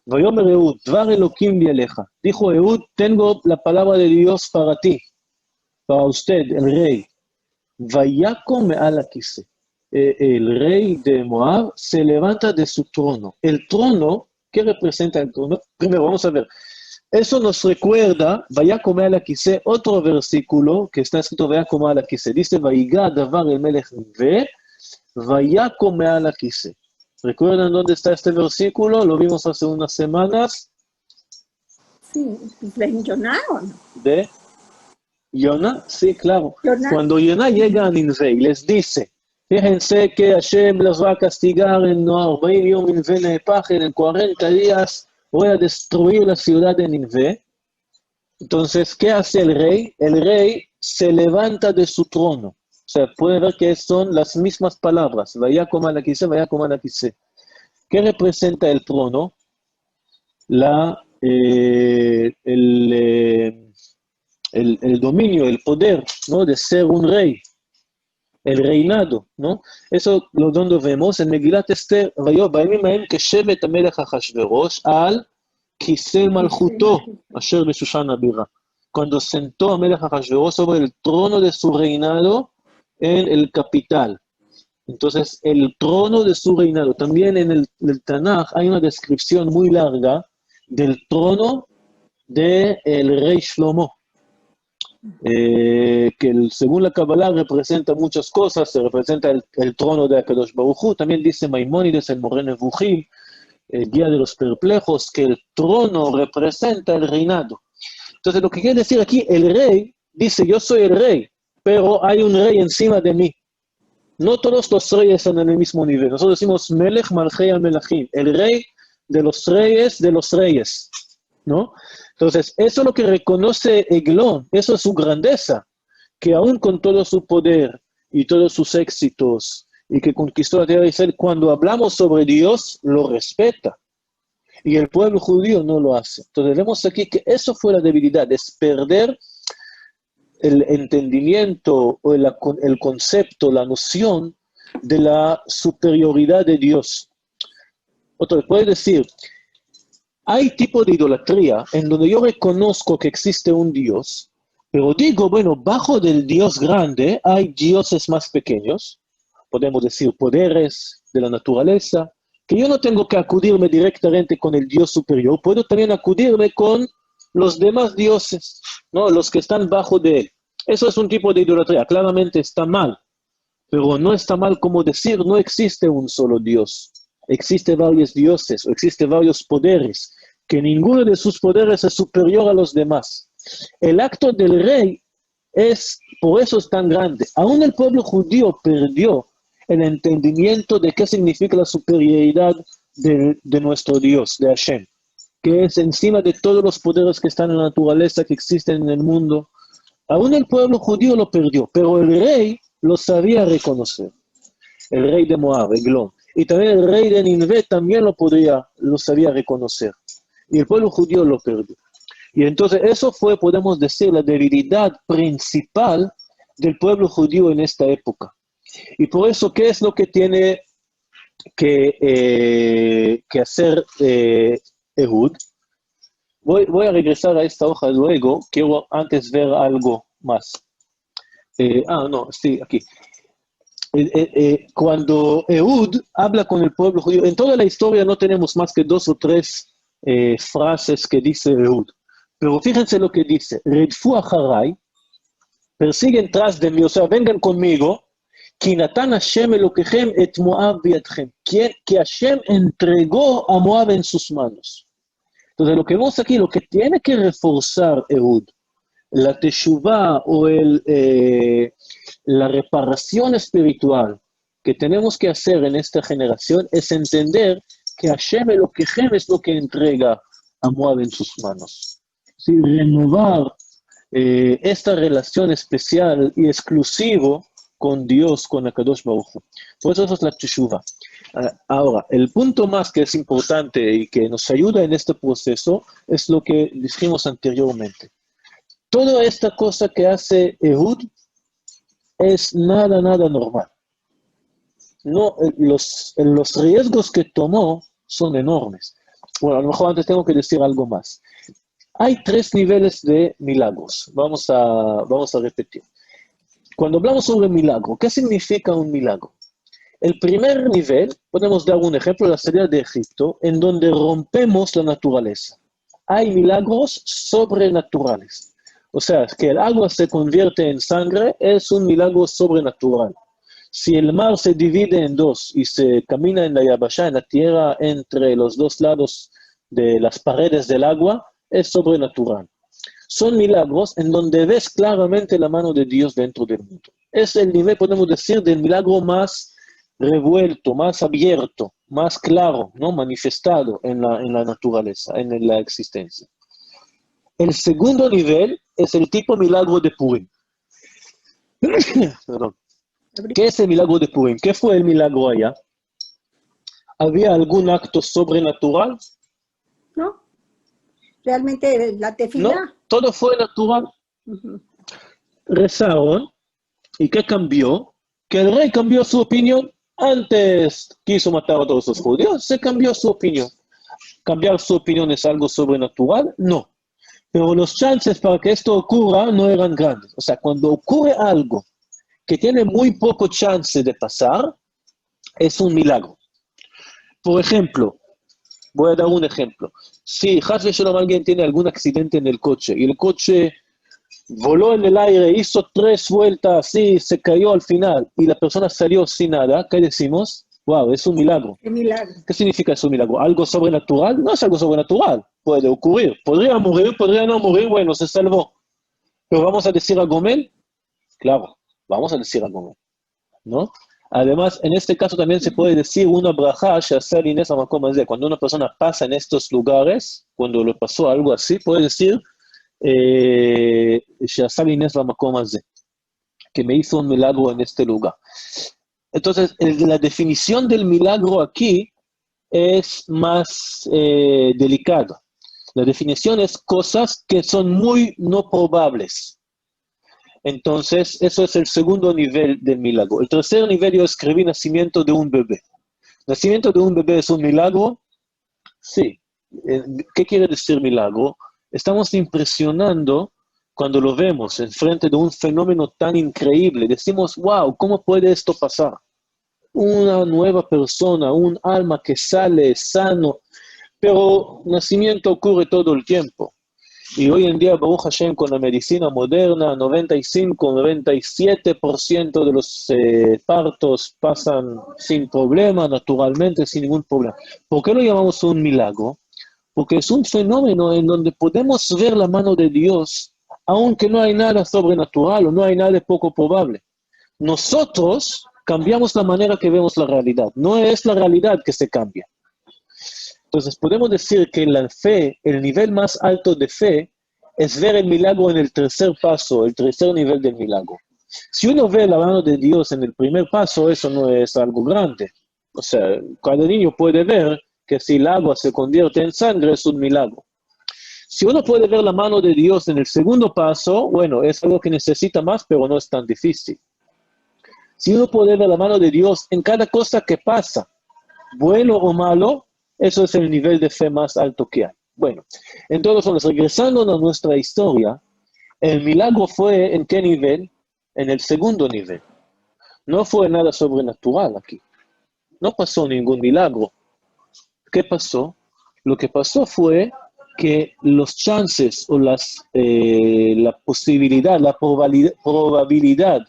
Vayomer Ehud, Dvar Elokim bieleja. Dijo Ehud, tengo la palabra de Dios para ti, para usted, el rey. Vayako me'al hakise. El rey de Moab se levanta de su trono. El trono, ¿qué representa el trono? Primero, vamos a ver. Eso nos recuerda, Vayako me'al hakise, otro versículo que está escrito Vayako me'al hakise. Dice, Vayiga davar el melech ve, Vayako me'al hakise. ¿Recuerdan dónde está este versículo? Lo vimos hace unas semanas. Sí, de Yoná, ¿o no? ¿De Yonah? Sí, claro. Yoná. Cuando Yonah llega a Ninve y les dice, fíjense que Hashem los va a castigar en 40 yom Ninve Nepaj, en 40 días voy a destruir la ciudad de Ninve. Entonces, ¿qué hace el rey? El rey se levanta de su trono. O sea, puede ver que son las mismas palabras. Vayako me'al hakise, Vayako me'al hakise. ¿Qué representa el trono? El dominio, el poder, ¿no? De ser un rey. El reinado, ¿no? Eso lo donde vemos en Megilat Esther. Vayomim ha'em keshevet hamelech Achashverosh al kisei malchuto asher b'Shushan habira. Cuando sentó a Melech Achashverosh sobre el trono de su reinado en el capital. Entonces, el trono de su reinado. También en el Tanaj hay una descripción muy larga del trono del rey Shlomo. Que según la Kabbalah representa muchas cosas. Se representa el trono de Akadosh Baruj Hu. También dice Maimónides, el Moreh Nevuchim, el Guía de los Perplejos, que el trono representa el reinado. Entonces, lo que quiere decir aquí, el rey dice, yo soy el rey, pero hay un rey encima de mí. No todos los reyes están en el mismo nivel. Nosotros decimos Melech Malchei HaMelachim, el rey de los reyes, ¿no? Entonces, eso es lo que reconoce Eglón, eso es su grandeza, que aún con todo su poder y todos sus éxitos, y que conquistó la tierra de Israel, cuando hablamos sobre Dios, lo respeta. Y el pueblo judío no lo hace. Entonces, vemos aquí que eso fue la debilidad, es perder el entendimiento o el concepto, la noción de la superioridad de Dios. Otro, puede decir, hay tipo de idolatría en donde yo reconozco que existe un Dios, pero digo, bueno, bajo del Dios grande hay dioses más pequeños, podemos decir poderes de la naturaleza, que yo no tengo que acudirme directamente con el Dios superior, puedo también acudirme con los demás dioses, ¿no? Los que están bajo de él. Eso es un tipo de idolatría, claramente está mal, pero no está mal como decir no existe un solo Dios, existe varios dioses, o existe varios poderes, que ninguno de sus poderes es superior a los demás. El acto del rey por eso es tan grande. Aún el pueblo judío perdió el entendimiento de qué significa la superioridad de nuestro Dios, de Hashem, que es encima de todos los poderes que están en la naturaleza, que existen en el mundo. Aún el pueblo judío lo perdió, pero el rey lo sabía reconocer. El rey de Moab, Eglón. Y también el rey de Ninvé también lo sabía reconocer. Y el pueblo judío lo perdió. Y entonces eso fue, podemos decir, la debilidad principal del pueblo judío en esta época. Y por eso, ¿qué es lo que tiene que hacer Ehud? Voy a regresar a esta hoja luego, quiero antes ver algo más. Sí, aquí. Cuando Ehud habla con el pueblo judío, en toda la historia no tenemos más que 2 o 3 frases que dice Ehud. Pero fíjense lo que dice, Redfu acharai, persiguen tras de mí, o sea, vengan conmigo, כי נתן השם אלוקיכם את מואב בידכם, que Hashem entregó a Moab en sus manos. Entonces, lo que vemos aquí, lo que tiene que reforzar Ehud, la teshuvá o la reparación espiritual que tenemos que hacer en esta generación es entender que Hashem Elokejem es lo que entrega a Moab en sus manos. ¿Sí? Renovar esta relación especial y exclusivo con Dios, con Akadosh Baruj Hu. Por eso es la teshuvá. Ahora, el punto más que es importante y que nos ayuda en este proceso es lo que dijimos anteriormente. Toda esta cosa que hace Ehud es nada normal. No, los riesgos que tomó son enormes. Bueno, a lo mejor antes tengo que decir algo más. Hay 3 niveles de milagros. Vamos a repetir. Cuando hablamos sobre milagro, ¿qué significa un milagro? El primer nivel, podemos dar un ejemplo de la salida de Egipto, en donde rompemos la naturaleza. Hay milagros sobrenaturales. O sea, que el agua se convierte en sangre es un milagro sobrenatural. Si el mar se divide en 2 y se camina en la Yabashá, en la tierra, entre los 2 lados de las paredes del agua, es sobrenatural. Son milagros en donde ves claramente la mano de Dios dentro del mundo. Es el nivel, podemos decir, del milagro más revuelto, más abierto, más claro, ¿no? Manifestado en la naturaleza, en la existencia. El segundo nivel es el tipo milagro de Purim. Perdón. ¿Qué es el milagro de Purim? ¿Qué fue el milagro allá? ¿Había algún acto sobrenatural? ¿No? Realmente la tefilá. No, todo fue natural. Rezaron, ¿y qué cambió? Que el rey cambió su opinión. Antes quiso matar a todos los judíos, se cambió su opinión. ¿Cambiar su opinión es algo sobrenatural? No. Pero los chances para que esto ocurra no eran grandes. O sea, cuando ocurre algo que tiene muy poco chance de pasar, es un milagro. Por ejemplo, voy a dar un ejemplo. Si Haz Shalom alguien tiene algún accidente en el coche y el coche voló en el aire, hizo 3 vueltas y se cayó al final y la persona salió sin nada, ¿qué decimos? Wow, es un milagro. Qué milagro. ¿Qué significa eso, milagro? ¿Algo sobrenatural? No es algo sobrenatural. Puede ocurrir. Podría morir, podría no morir, bueno, se salvó. Pero vamos a decir a Gomel, claro, vamos a decir a Gomel, ¿no? Además, en este caso también se puede decir una brajá, Shasal Inés Amakom Hazeh. Cuando una persona pasa en estos lugares, cuando le pasó algo así, puede decir Shasal Inés Amakom Hazeh, que me hizo un milagro en este lugar. Entonces, la definición del milagro aquí es más delicada. La definición es cosas que son muy no probables. Entonces, eso es el segundo nivel del milagro. El tercer nivel, yo escribí nacimiento de un bebé. ¿Nacimiento de un bebé es un milagro? Sí. ¿Qué quiere decir milagro? Estamos impresionando cuando lo vemos en frente de un fenómeno tan increíble. Decimos, wow, ¿cómo puede esto pasar? Una nueva persona, un alma que sale sano, pero nacimiento ocurre todo el tiempo. Y hoy en día, Baruch Hashem, con la medicina moderna, 95-97% de los partos pasan sin problema, naturalmente, sin ningún problema. ¿Por qué lo llamamos un milagro? Porque es un fenómeno en donde podemos ver la mano de Dios, aunque no hay nada sobrenatural o no hay nada de poco probable. Nosotros cambiamos la manera que vemos la realidad. No es la realidad que se cambia. Entonces podemos decir que la fe, el nivel más alto de fe, es ver el milagro en el tercer paso, el tercer nivel del milagro. Si uno ve la mano de Dios en el primer paso, eso no es algo grande. O sea, cada niño puede ver que si el agua se convierte en sangre, es un milagro. Si uno puede ver la mano de Dios en el segundo paso, bueno, es algo que necesita más, pero no es tan difícil. Si uno puede ver la mano de Dios en cada cosa que pasa, bueno o malo, eso es el nivel de fe más alto que hay. Bueno, entonces, regresando a nuestra historia, el milagro fue ¿en qué nivel? En el segundo nivel. No fue nada sobrenatural aquí. No pasó ningún milagro. ¿Qué pasó? Lo que pasó fue que los chances o la posibilidad, la probabilidad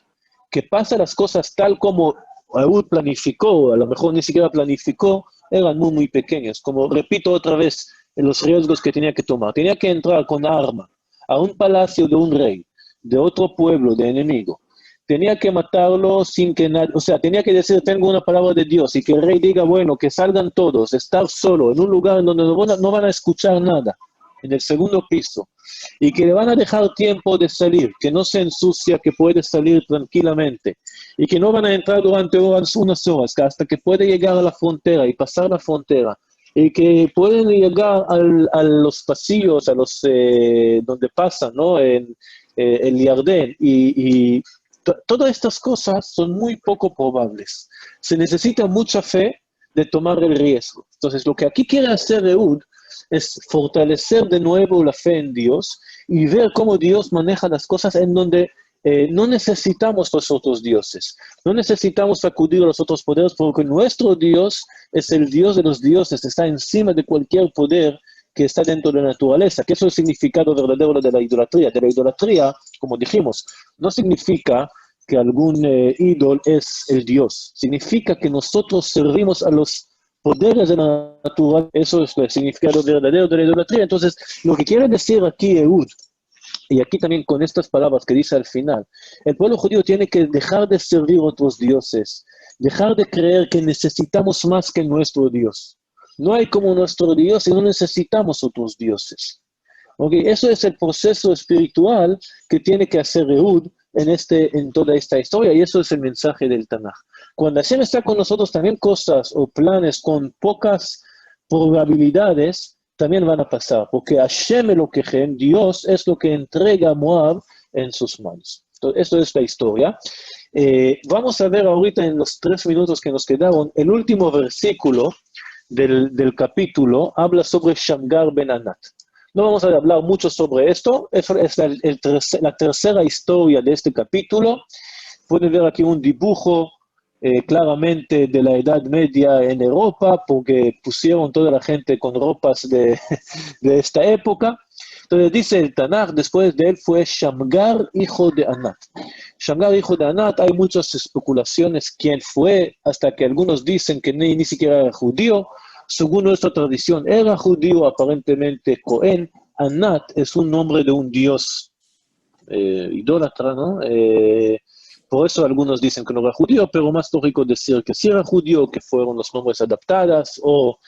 que pasan las cosas tal como Ehud planificó, a lo mejor ni siquiera planificó, eran muy, muy pequeños. Como repito otra vez, en los riesgos que tenía que tomar. Tenía que entrar con arma a un palacio de un rey, de otro pueblo, de enemigo. Tenía que matarlo sin que nadie, o sea, tenía que decir, tengo una palabra de Dios, y que el rey diga, bueno, que salgan todos, estar solo, en un lugar en donde no van a escuchar nada, en el segundo piso, y que le van a dejar tiempo de salir, que no se ensucia, que puede salir tranquilamente, y que no van a entrar durante unas horas, hasta que puede llegar a la frontera y pasar la frontera, y que pueden llegar a los pasillos, a los donde pasan, ¿no? En el Yardén, y todas estas cosas son muy poco probables. Se necesita mucha fe de tomar el riesgo. Entonces, lo que aquí quiere hacer Ehud es fortalecer de nuevo la fe en Dios y ver cómo Dios maneja las cosas en donde no necesitamos los otros dioses, no necesitamos acudir a los otros poderes, porque nuestro Dios es el Dios de los dioses, está encima de cualquier poder que está dentro de la naturaleza, que eso es el significado verdadero de la idolatría. De la idolatría, como dijimos, no significa que algún ídolo es el Dios, significa que nosotros servimos a los poderes de la naturaleza. Eso es el significado verdadero de la idolatría. Entonces, lo que quiere decir aquí Ehud, y aquí también con estas palabras que dice al final, el pueblo judío tiene que dejar de servir a otros dioses, dejar de creer que necesitamos más que nuestro Dios. No hay como nuestro Dios y no necesitamos otros dioses. Okay, eso es el proceso espiritual que tiene que hacer Ehud en toda esta historia, y eso es el mensaje del Tanaj. Cuando Hashem está con nosotros, también cosas o planes con pocas probabilidades también van a pasar, porque Hashem Elokejem, Dios, es lo que entrega a Moab en sus manos. Entonces, eso es la historia. Vamos a ver ahorita en los 3 minutos que nos quedaron, el último versículo del capítulo habla sobre Shamgar ben Anat. No vamos a hablar mucho sobre esto, es la tercera historia de este capítulo. Pueden ver aquí un dibujo claramente de la Edad Media en Europa, porque pusieron toda la gente con ropas de esta época. Entonces dice el Tanaj, después de él fue Shamgar, hijo de Anat. Shamgar, hijo de Anat, hay muchas especulaciones quién fue, hasta que algunos dicen que ni siquiera era judío. Según nuestra tradición, era judío, aparentemente Cohen. Anat es un nombre de un dios idólatra, ¿no? Por eso algunos dicen que no era judío, pero más lógico decir que sí era judío, que fueron los nombres adaptados, o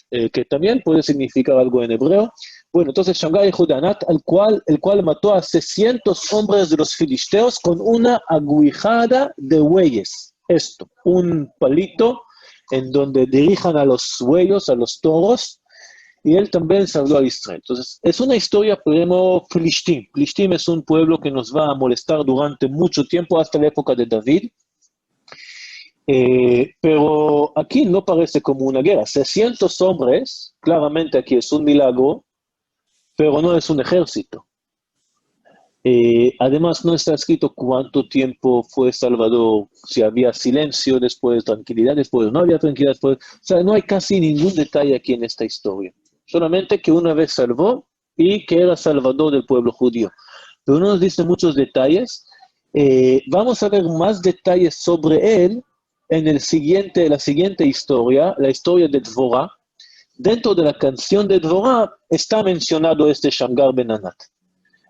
que también puede significar algo en hebreo. Bueno, entonces Shamgar, hijo de Anat, el cual mató a 600 hombres de los filisteos con una aguijada de bueyes. Esto, un palito en donde dirijan a los bueyes, a los toros, y él también salvó a Israel. Entonces, es una historia, primero, Filistín. Filistín es un pueblo que nos va a molestar durante mucho tiempo, hasta la época de David. Pero aquí no parece como una guerra. 600 hombres, claramente aquí es un milagro, pero no es un ejército. Además, no está escrito cuánto tiempo fue Salvador, si había silencio después, tranquilidad después, no había tranquilidad después. O sea, no hay casi ningún detalle aquí en esta historia. Solamente que una vez salvó y que era Salvador del pueblo judío. Pero no nos dice muchos detalles. Vamos a ver más detalles sobre él en la siguiente historia, la historia de Dvorah. Dentro de la canción de Dvorah está mencionado este Shamgar ben Anat.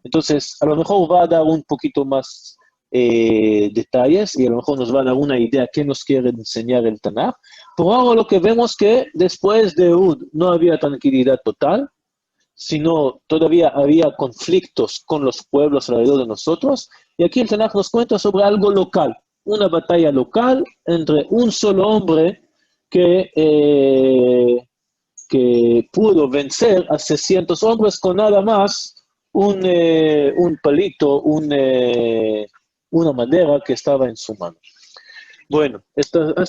Entonces, a lo mejor va a dar un poquito más detalles y a lo mejor nos va a dar una idea qué nos quiere enseñar el Tanaj. Por ahora lo que vemos es que después de Ehud no había tranquilidad total, sino todavía había conflictos con los pueblos alrededor de nosotros. Y aquí el Tanaj nos cuenta sobre algo local, una batalla local entre un solo hombre que pudo vencer a 600 hombres con nada más un palito, una madera que estaba en su mano. Bueno, hasta